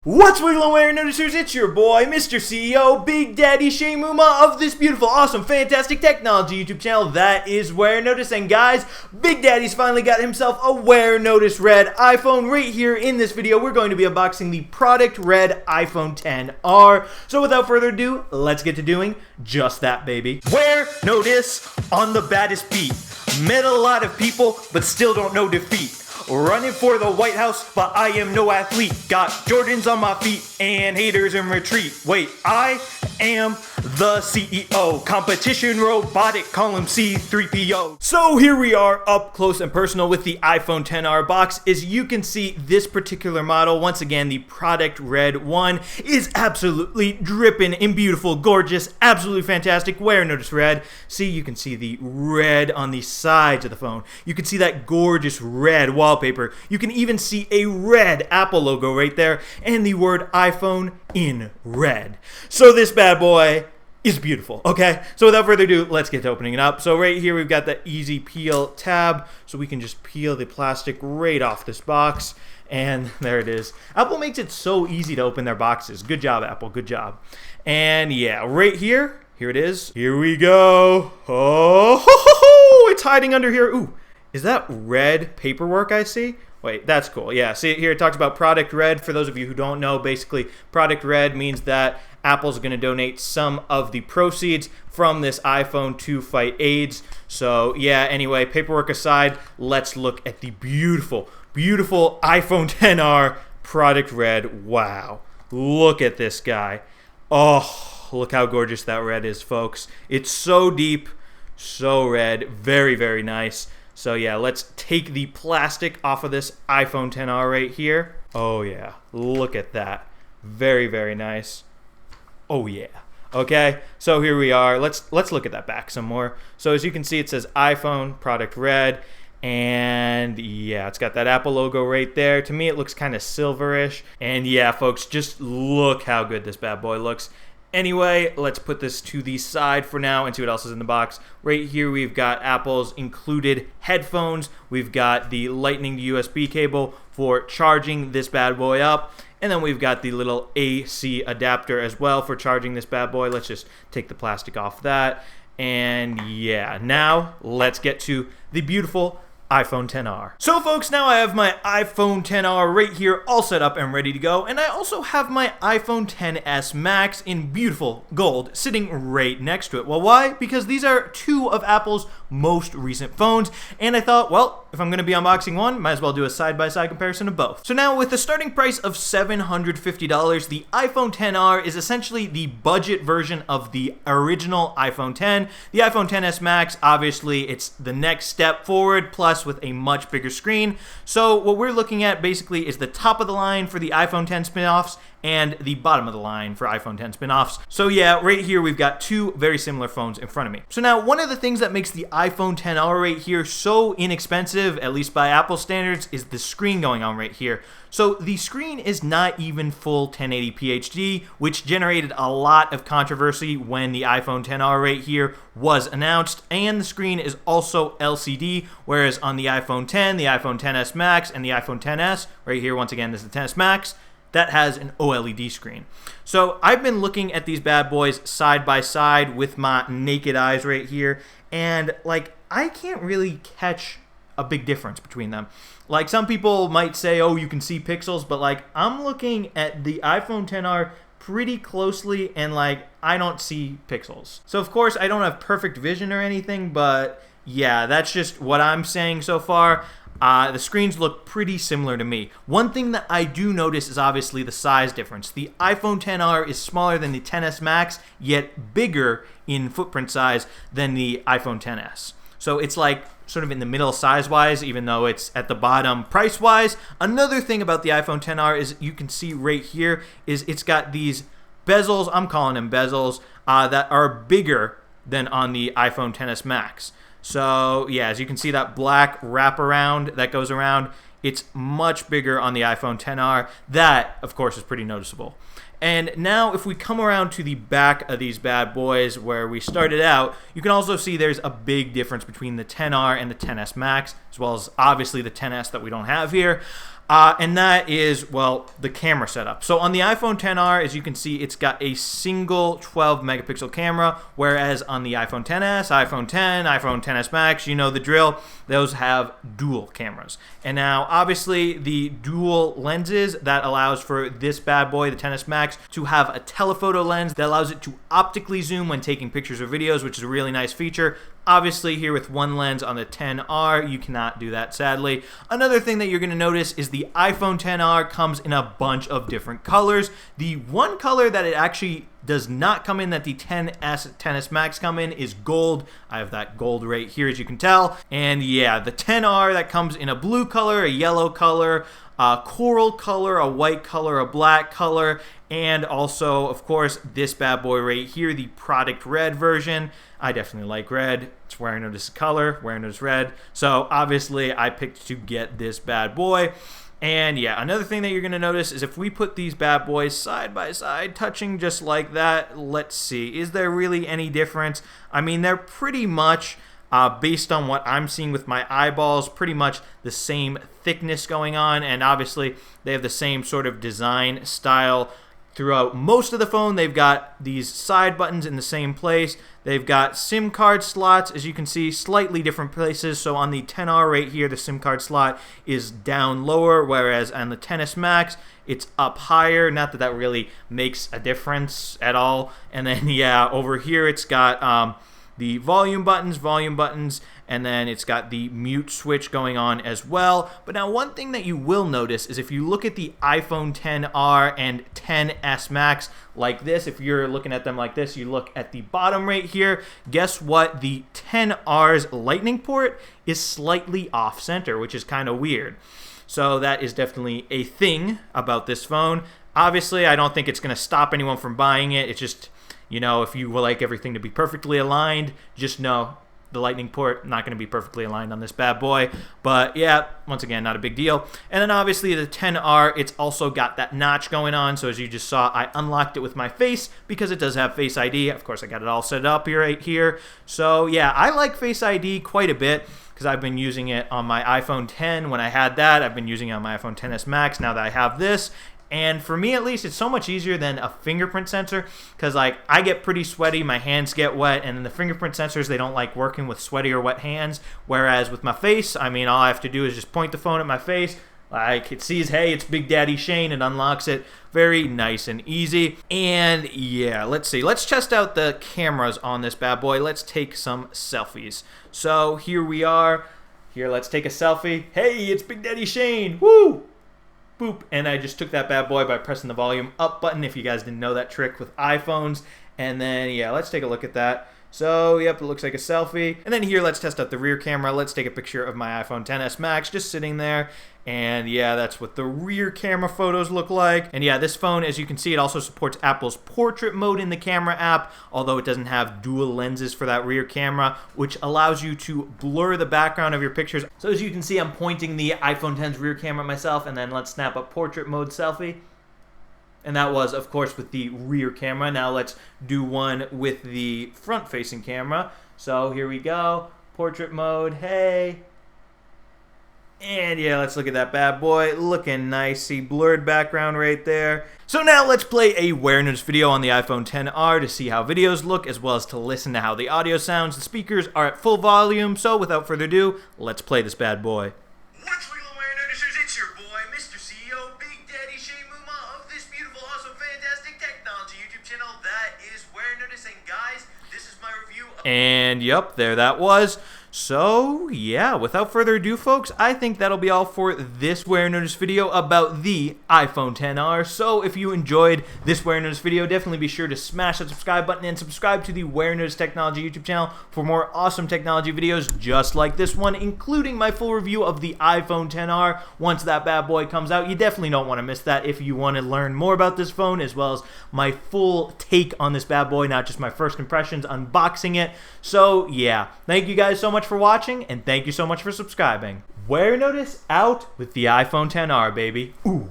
What's wiggling, Warenoticers? It's your boy, Mr. CEO, Big Daddy Shane Mumma of this beautiful, awesome, fantastic technology YouTube channel that is Warenotice. And guys, Big Daddy's finally got himself a Warenotice Red iPhone. Right here in this video, we're going to be unboxing the Product Red iPhone XR. So without further ado, let's get to doing just that, baby. Warenotice on the baddest beat. Met a lot of people, but still don't know defeat. Running for the White House, but I am no athlete. Got Jordans on my feet and haters in retreat. Wait, I am the CEO. Competition robotic, call him C3PO. So here we are up close and personal with the iPhone XR box. As you can see, this particular model, once again, the Product Red one, is absolutely dripping in beautiful, gorgeous, absolutely fantastic Warenotice Red. See, you can see the red on the sides of the phone. You can see that gorgeous red wallpaper. You can even see a red Apple logo right there and the word iPhone in red. So this bad boy is beautiful, okay? So without further ado, let's get to opening it up. So right here we've got the easy peel tab, so we can just peel the plastic right off this box, and there it is. Apple makes it so easy to open their boxes. Good job, Apple, good job. And yeah, right here it is. Here we go. Oh, it's hiding under here. Ooh, is that red paperwork I see? Wait, that's cool. Yeah, see here it talks about Product Red. For those of you who don't know, basically Product Red means that Apple's going to donate some of the proceeds from this iPhone to fight AIDS. So yeah, anyway, paperwork aside, let's look at the beautiful, beautiful iPhone XR Product Red. Wow, look at this guy. Oh, look how gorgeous that red is, folks. It's so deep, so red, very, very nice. So yeah, let's take the plastic off of this iPhone XR right here. Oh yeah, look at that. Very, very nice. Oh yeah. Okay, so here we are. Let's look at that back some more. So as you can see, it says iPhone Product Red, and yeah, it's got that Apple logo right there. To me, it looks kind of silverish. And yeah, folks, just look how good this bad boy looks. Anyway, let's put this to the side for now and see what else is in the box. Right here, we've got Apple's included headphones. We've got the Lightning to USB cable for charging this bad boy up. And then we've got the little AC adapter as well for charging this bad boy. Let's just take the plastic off that. And yeah, now let's get to the beautiful iPhone XR. So folks, now I have my iPhone XR right here all set up and ready to go, and I also have my iPhone XS Max in beautiful gold sitting right next to it. Well, why? Because these are two of Apple's most recent phones, and I thought, well, if I'm going to be unboxing one, might as well do a side-by-side comparison of both. So now with the starting price of $750, the iPhone XR is essentially the budget version of the original iPhone X. The iPhone XS Max, obviously, it's the next step forward, plus with a much bigger screen. So what we're looking at basically is the top of the line for the iPhone X spin-offs and the bottom of the line for iPhone X spin-offs. So yeah, right here we've got two very similar phones in front of me. So now one of the things that makes the iPhone XR right here so inexpensive, at least by Apple standards, is the screen going on right here. So the screen is not even full 1080p HD, which generated a lot of controversy when the iPhone XR right here was announced, and the screen is also LCD, whereas on the iPhone X, the iPhone XS Max, and the iPhone XS, right here once again this is the XS Max, that has an OLED screen. So I've been looking at these bad boys side by side with my naked eyes right here, and like I can't really catch a big difference between them. Like some people might say, oh, you can see pixels, but like I'm looking at the iPhone XR pretty closely and like I don't see pixels. So of course I don't have perfect vision or anything, but yeah, that's just what I'm saying so far. The screens look pretty similar to me. One thing that I do notice is obviously the size difference. The iPhone XR is smaller than the XS Max, yet bigger in footprint size than the iPhone XS. So it's like sort of in the middle size-wise, even though it's at the bottom price-wise. Another thing about the iPhone XR is you can see right here is it's got these bezels, I'm calling them bezels, that are bigger than on the iPhone XS Max. So yeah, as you can see that black wraparound that goes around, it's much bigger on the iPhone XR. That, of course, is pretty noticeable. And now if we come around to the back of these bad boys where we started out, you can also see there's a big difference between the XR and the XS Max, as well as obviously the XS that we don't have here. And that is, well, the camera setup. So on the iPhone XR, as you can see, it's got a single 12 megapixel camera, whereas on the iPhone XS, iPhone X, iPhone XS Max, you know the drill, those have dual cameras. And now, obviously, the dual lenses, that allows for this bad boy, the XS Max, to have a telephoto lens that allows it to optically zoom when taking pictures or videos, which is a really nice feature. Obviously, here with one lens on the XR, you cannot do that, sadly. Another thing that you're going to notice is the iPhone XR comes in a bunch of different colors. The one color that it actually does not come in that the XS Max come in is gold. I have that gold right here, as you can tell. And yeah, the XR that comes in a blue color, a yellow color, a coral color, a white color, a black color, and also, of course, this bad boy right here, the product red version. I definitely like red. It's Warenotice color, Warenotice red. So obviously, I picked to get this bad boy. And yeah, another thing that you're going to notice is if we put these bad boys side by side, touching just like that, let's see, is there really any difference? I mean, they're pretty much, based on what I'm seeing with my eyeballs, pretty much the same thickness going on, and obviously they have the same sort of design style throughout most of the phone. They've got these side buttons in the same place. They've got SIM card slots, as you can see, slightly different places. So on the XR right here, the SIM card slot is down lower, whereas on the XS Max, it's up higher. Not that that really makes a difference at all. And then, yeah, over here it's got the volume buttons, and then it's got the mute switch going on as well. But now one thing that you will notice is if you look at the iPhone XR and XS Max like this, if you're looking at them like this, you look at the bottom right here, guess what? The XR's lightning port is slightly off center, which is kind of weird. So that is definitely a thing about this phone. Obviously, I don't think it's going to stop anyone from buying it. It's just, you know, if you would like everything to be perfectly aligned, just know the lightning port not going to be perfectly aligned on this bad boy. But yeah, once again, not a big deal. And then obviously the XR, it's also got that notch going on. So as you just saw, I unlocked it with my face because it does have Face ID. Of course, I got it all set up here right here. So yeah, I like Face ID quite a bit because I've been using it on my iPhone X when I had that. I've been using it on my iPhone XS Max now that I have this. And for me, at least, it's so much easier than a fingerprint sensor because, like, I get pretty sweaty, my hands get wet, and then the fingerprint sensors, they don't like working with sweaty or wet hands. Whereas with my face, I mean, all I have to do is just point the phone at my face. Like, it sees, hey, it's Big Daddy Shane, and unlocks it. Very nice and easy. And yeah, let's see. Let's test out the cameras on this bad boy. Let's take some selfies. So here we are. Here, let's take a selfie. Hey, it's Big Daddy Shane. Woo! Boop, and I just took that bad boy by pressing the volume up button, if you guys didn't know that trick with iPhones. And then, yeah, let's take a look at that. So, yep, it looks like a selfie. And then here, let's test out the rear camera. Let's take a picture of my iPhone XS Max just sitting there. And yeah, that's what the rear camera photos look like. And yeah, this phone, as you can see, it also supports Apple's portrait mode in the camera app, although it doesn't have dual lenses for that rear camera, which allows you to blur the background of your pictures. So as you can see, I'm pointing the iPhone X's rear camera at myself, and then let's snap a portrait mode selfie. And that was, of course, with the rear camera. Now let's do one with the front-facing camera. So here we go. Portrait mode. Hey. And yeah, let's look at that bad boy. Looking nice. See, blurred background right there. So now let's play a Warenotice video on the iPhone XR to see how videos look, as well as to listen to how the audio sounds. The speakers are at full volume, so without further ado, let's play this bad boy. What's legal, Warenoticers? It's your boy, Mr. CEO, Big Daddy Shane Mumma of this beautiful, awesome, fantastic technology YouTube channel that is Warenotice. And guys, this is my review of... And yep, there that was. So, yeah, without further ado, folks, I think that'll be all for this Warenotice video about the iPhone XR. So, if you enjoyed this Warenotice video, definitely be sure to smash that subscribe button and subscribe to the Warenotice Technology YouTube channel for more awesome technology videos just like this one, including my full review of the iPhone XR once that bad boy comes out. You definitely don't want to miss that if you want to learn more about this phone, as well as my full take on this bad boy, not just my first impressions unboxing it. So, yeah, thank you guys so much for watching, and thank you so much for subscribing. Warenotice out with the iPhone XR, baby. Ooh.